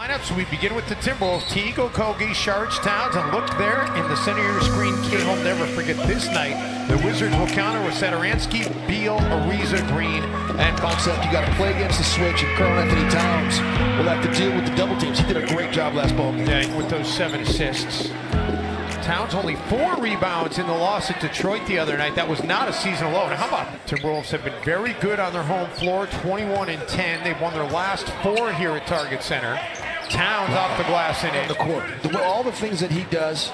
Lineups, we begin with the Timberwolves. Teagle, Kogi, Sharch, Towns, and look there in the center of your screen. Kid will never forget this night. The Wizards will counter with Satoransky, Beal, Ariza, Green, and concept. You got to play against the switch, and Karl Anthony Towns will have to deal with the double teams. He did a great job last ball game. Yeah, with those 7 assists. Towns only 4 rebounds in the loss at Detroit the other night. That was not a season low. Now, how about Timberwolves have been very good on their home floor, 21-10. They've won their last 4 here at Target Center. Towns off the glass and in. The court. All the things that he does.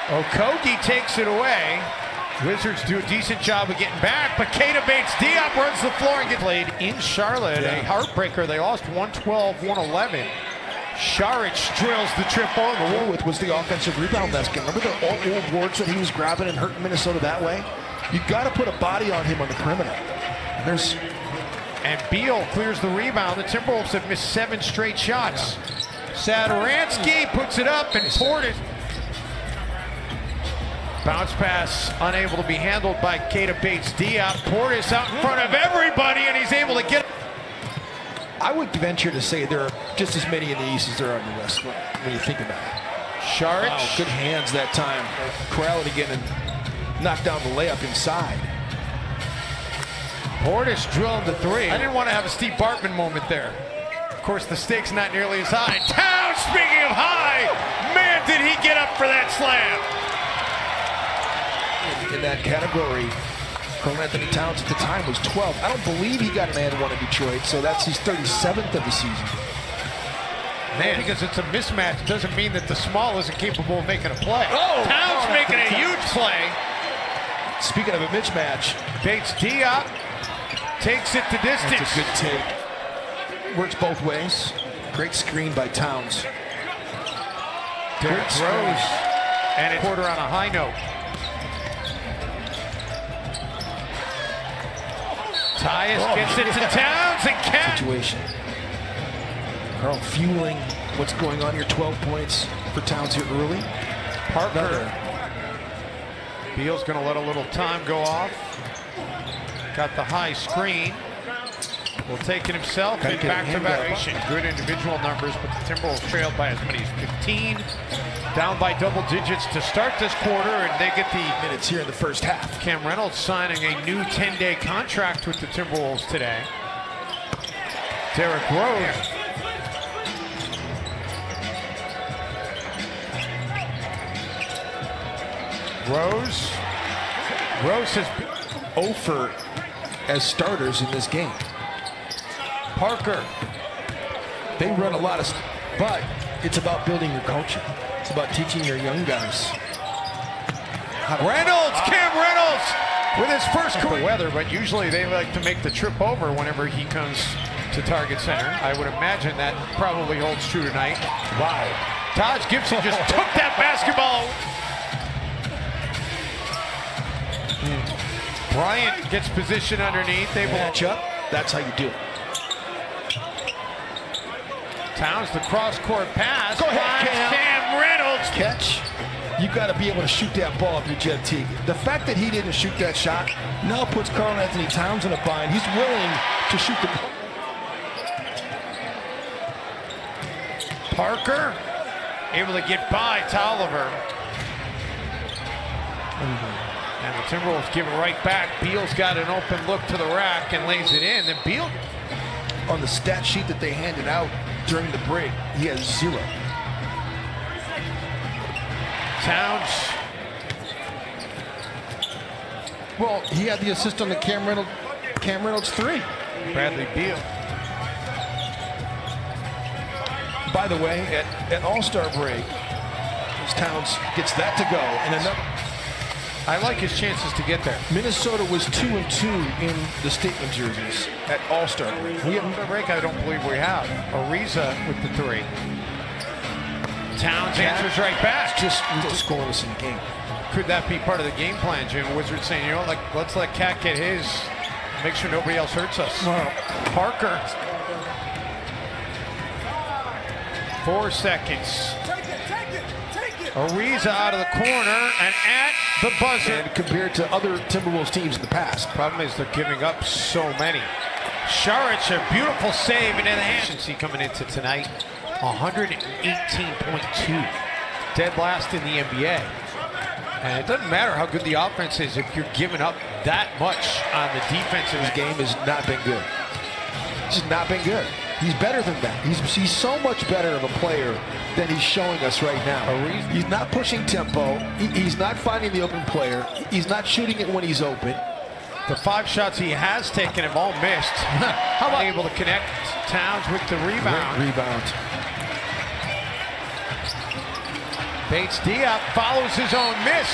Kogi takes it away. Wizards do a decent job of getting back, but Keita Bates Diop runs the floor and gets played in Charlotte. A heartbreaker. They lost 112-111. Saric drills the trip over. Was the offensive rebound last game. Remember the old boards that he was grabbing and hurting Minnesota that way? You got to put a body on him on the perimeter. And Beal clears the rebound. The Timberwolves have missed 7 straight shots. Satoransky puts it up and Portis. Bounce pass unable to be handled by Keita Bates Diop. Portis out in front of everybody and he's able to get. I would venture to say there are just as many in the East as there are in the West when you think about it. Sharch. Wow, good hands that time. Corral again and knocked down the layup inside. Portis drilled the 3. I didn't want to have a Steve Bartman moment there. Of course, the stakes not nearly as high. Towns, speaking of high, man, did he get up for that slam. In that category, Karl Anthony Towns at the time was 12. I don't believe he got an and one in Detroit, so that's his 37th of the season. Man, because it's a mismatch doesn't mean that the small isn't capable of making a play. Towns Oh, making a huge play. Speaking of a mismatch, Bates Diop takes it the distance. That's a good take. Works both ways. Great screen by Towns. Derrick Rose. And it's quarter on a high note. Tyus gets it to Towns and situation. Karl fueling what's going on here. 12 points for Towns here early. Parker. Beal's going to let a little time go off. Got the high screen. Will take it himself in back-to-back. Good individual numbers, but the Timberwolves trailed by as many as 15. Down by double digits to start this quarter, and they get the minutes here in the first half. Cam Reynolds signing a new 10-day contract with the Timberwolves today. Derrick Rose. Rose has 0 for as starters in this game. Parker. They run a lot of, but it's about building your culture. It's about teaching your young guys. Reynolds, Cam Reynolds, with his first career weather, but usually they like to make the trip over whenever he comes to Target Center. I would imagine that probably holds true tonight. Wow. Taj Gibson just took that basketball. Bryant gets position underneath. They match up. That's how you do it. Towns, the cross-court pass. Go ahead, Cam Reynolds. Catch. You got to be able to shoot that ball if you're Jet Teague. The fact that he didn't shoot that shot now puts Karl Anthony Towns in a bind. He's willing to shoot the ball. Parker able to get by Tolliver. And the Timberwolves give it right back. Beal's got an open look to the rack and lays it in. Then Beal, on the stat sheet that they handed out during the break, he has 0. Towns. Well, he had the assist on the Cam Reynolds 3. Bradley Beal. By the way, at All-Star break, Towns gets that to go, and another. I like his chances to get there. Minnesota was 2-2 in the statement jerseys at All-Star break. We have a break. I don't believe we have. Ariza with the 3. Towns answers right back. Just scoreless in the game. Could that be part of the game plan, Jim? Wizards saying, you know, like let's let Cat get his. Make sure nobody else hurts us. Well, Parker. 4 seconds. Ariza out of the corner and at the buzzer. And compared to other Timberwolves teams in the past. Problem is they're giving up so many. Saric, a beautiful save into the hands. Coming into tonight. 118.2. Dead last in the NBA. And it doesn't matter how good the offense is if you're giving up that much on the defensive His game has not been good. It's just not been good. He's better than that. He's so much better of a player than he's showing us right now. He's not pushing tempo. He's not finding the open player. He's not shooting it when he's open. The 5 shots he has taken have all missed. How about able to connect? Towns with the rebound. Great rebound. Bates Diop follows his own miss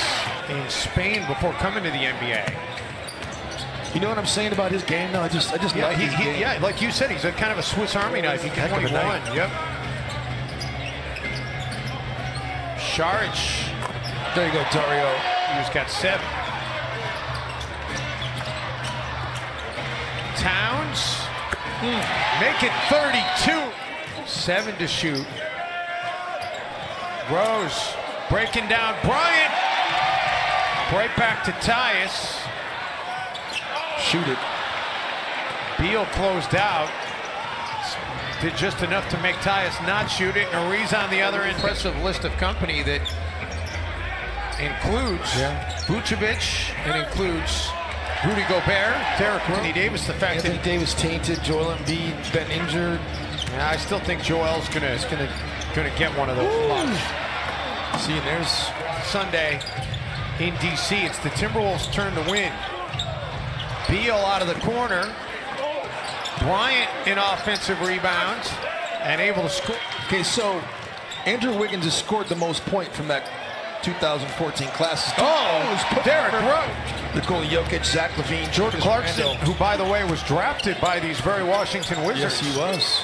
in Spain before coming to the NBA. You know what I'm saying about his game now? I just like his game. Yeah, like you said, he's a kind of a Swiss Army knife. He can 21. Yep. Saric. There you go, Dario. He's got 7. Towns. Make it 32. 7 to shoot. Rose breaking down Bryant. Right back to Tyus. Shoot it. Beal closed out. Did just enough to make Tyus not shoot it. Ariza on the other end. Impressive list of company that includes Vucevic and includes Rudy Gobert, Derek Anthony Davis. The fact Anthony Davis tainted, Joel Embiid been injured. I still think Joel's gonna get one of those blocks. See, and there's Sunday in DC. It's the Timberwolves' turn to win. Beal out of the corner. Bryant in offensive rebounds and able to score. Okay, so Andrew Wiggins has scored the most points from that 2014 class. Derrick Rose. Nikola Jokic, Zach LaVine, Jordan Clarkson, who, by the way, was drafted by these very Washington Wizards. Yes, he was.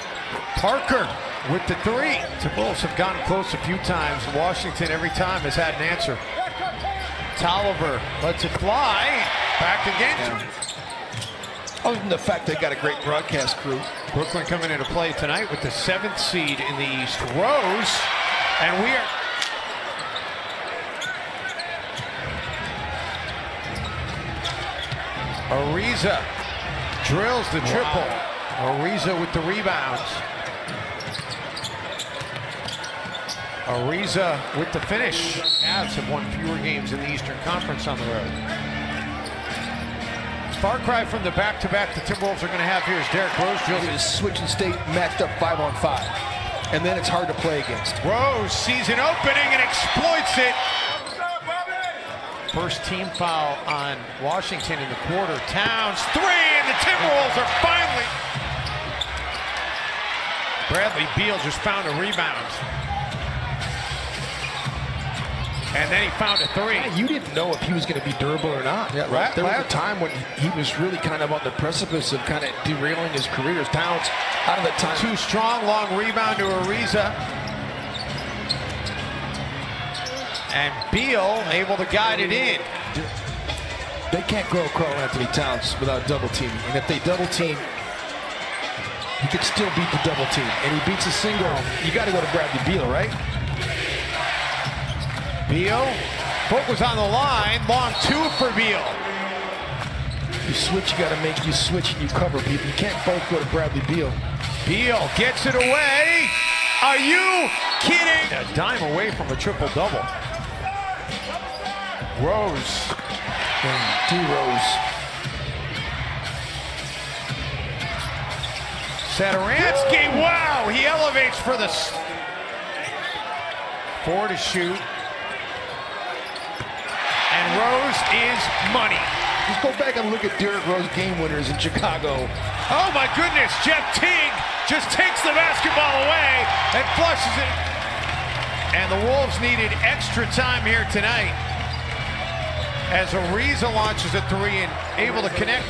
Parker with the 3. Timberwolves have gotten close a few times. Washington every time has had an answer. Tolliver lets it fly. Back again. Other than the fact they got a great broadcast crew. Brooklyn coming into play tonight with the 7th seed in the East. Rose, and we are... Ariza drills the triple. Ariza with the rebounds. Ariza with the finish. Cavs have won fewer games in the Eastern Conference on the road. Far cry from the back-to-back the Timberwolves are going to have here as Derrick Rose drills it. Switch and state matched up 5-on-5. And then it's hard to play against. Rose sees an opening and exploits it. First team foul on Washington in the quarter. Towns 3, and the Timberwolves are finally... Bradley Beal just found a rebound. And then he found a 3. Yeah, you didn't know if he was going to be durable or not. Yeah, right. There was a time when he was really kind of on the precipice of kind of derailing his career. As Towns out of the time. Too strong, long rebound to Ariza. And Beal able to guide it in. They can't grow Karl Anthony Towns without double teaming. And if they double team, he could still beat the double team. And he beats a single. You got to go to Bradley Beal, right? Beal, foot was on the line, long 2 for Beal. You switch, you got to make you switch and you cover people. You can't both go to Bradley Beal. Beal gets it away. Are you kidding? A dime away from a triple-double. Rose. D. Rose. Satoransky, wow, he elevates for the 4 to shoot. And Rose is money. Just go back and look at Derrick Rose game winners in Chicago. Oh my goodness, Jeff Teague just takes the basketball away and flushes it. And the Wolves needed extra time here tonight as Ariza launches a 3 and able to connect.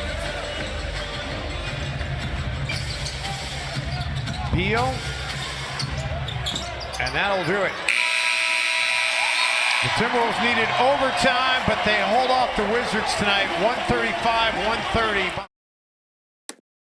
Beal, and that'll do it. The Timberwolves needed overtime, but they hold off the Wizards tonight, 135-130.